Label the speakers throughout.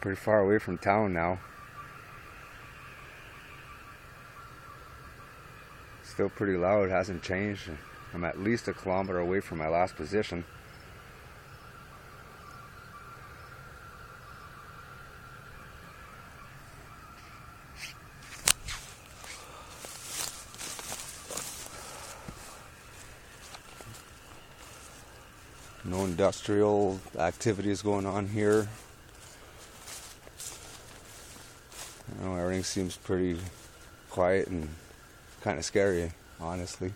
Speaker 1: Pretty far away from town now. Still pretty loud, hasn't changed. I'm at least a kilometer away from my last position. No industrial activities going on here. Everything seems pretty quiet and kind of scary, honestly.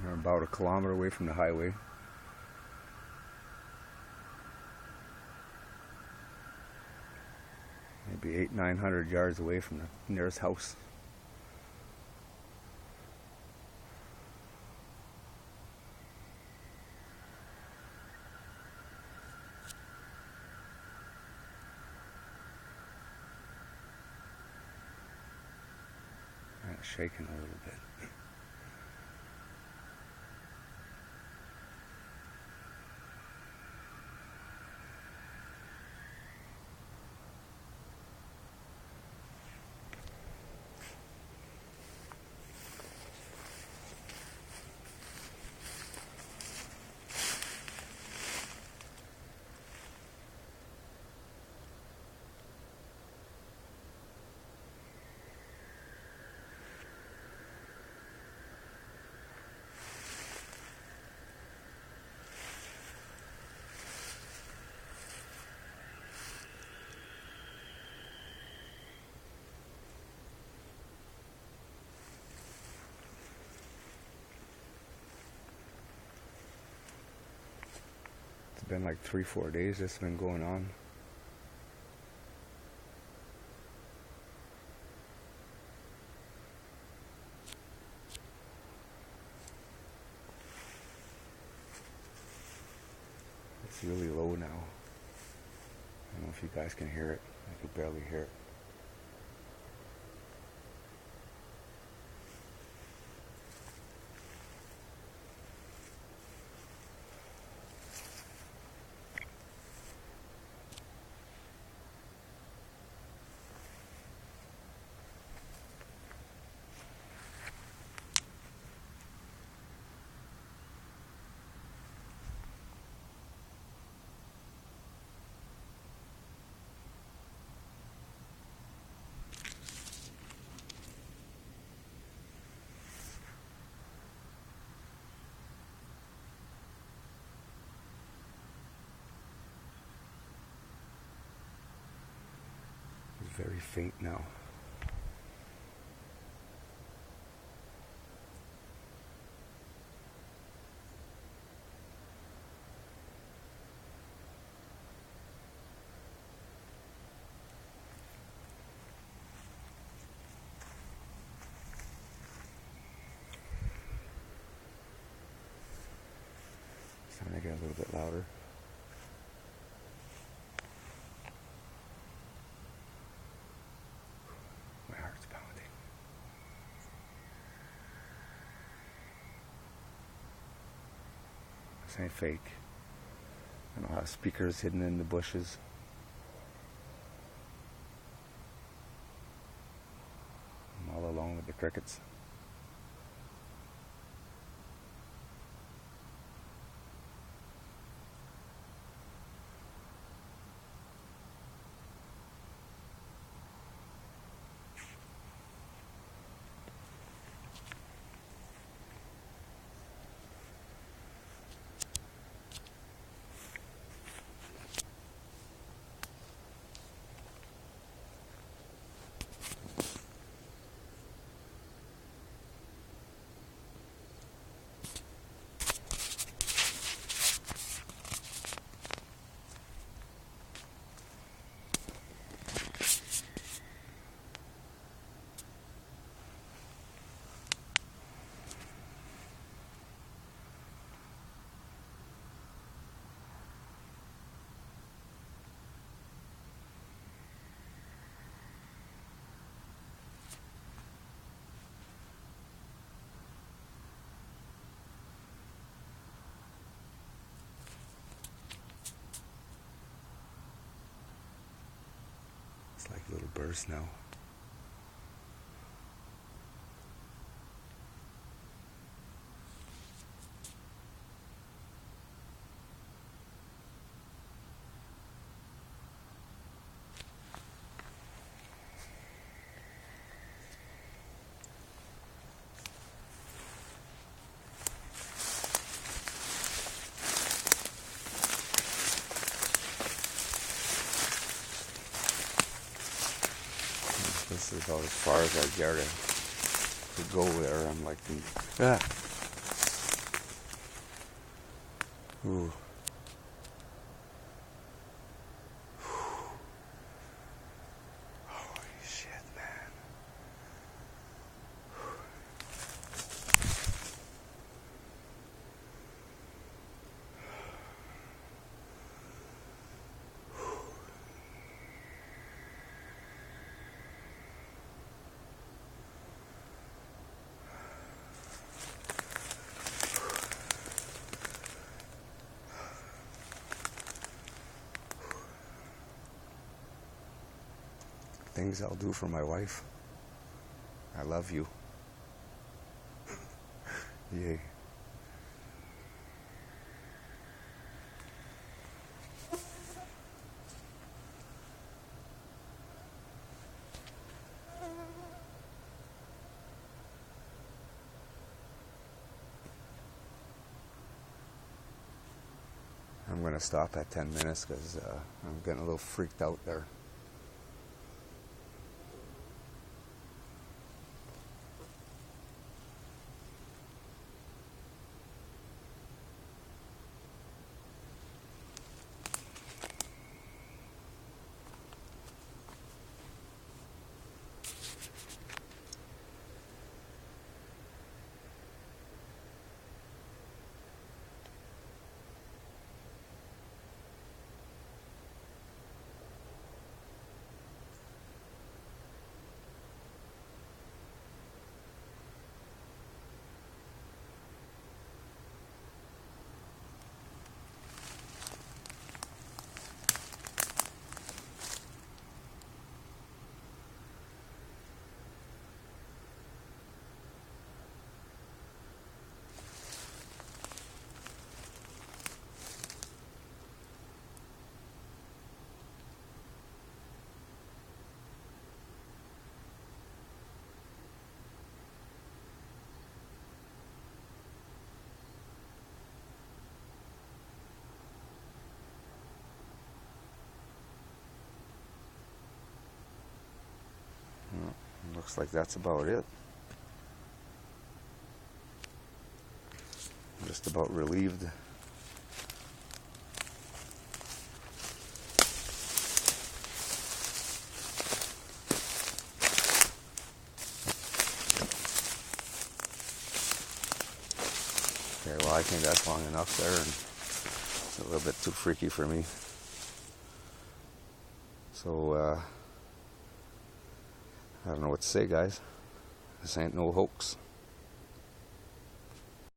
Speaker 1: We're about a kilometer away from the highway. Maybe 800-900 yards away from the nearest house. It's shaking a little bit. It's been like 3-4 days this has been going on. It's really low now. I don't know if you guys can hear it. I can barely hear it. It's very faint now. It's starting to get a little bit louder. My heart's pounding. This ain't fake. I don't have speakers hidden in the bushes. I'm all alone with the crickets. little burst now. This is about as far as I dare to go there. I'm like, ooh. Holy shit, man. Things I'll do for my wife. I love you. Yay. I'm going to stop at 10 minutes because I'm getting a little freaked out there. Looks like that's about it. I'm just about relieved. Okay, well, I think that's long enough there, and it's a little bit too freaky for me. So, I don't know what to say, guys. This ain't no hoax.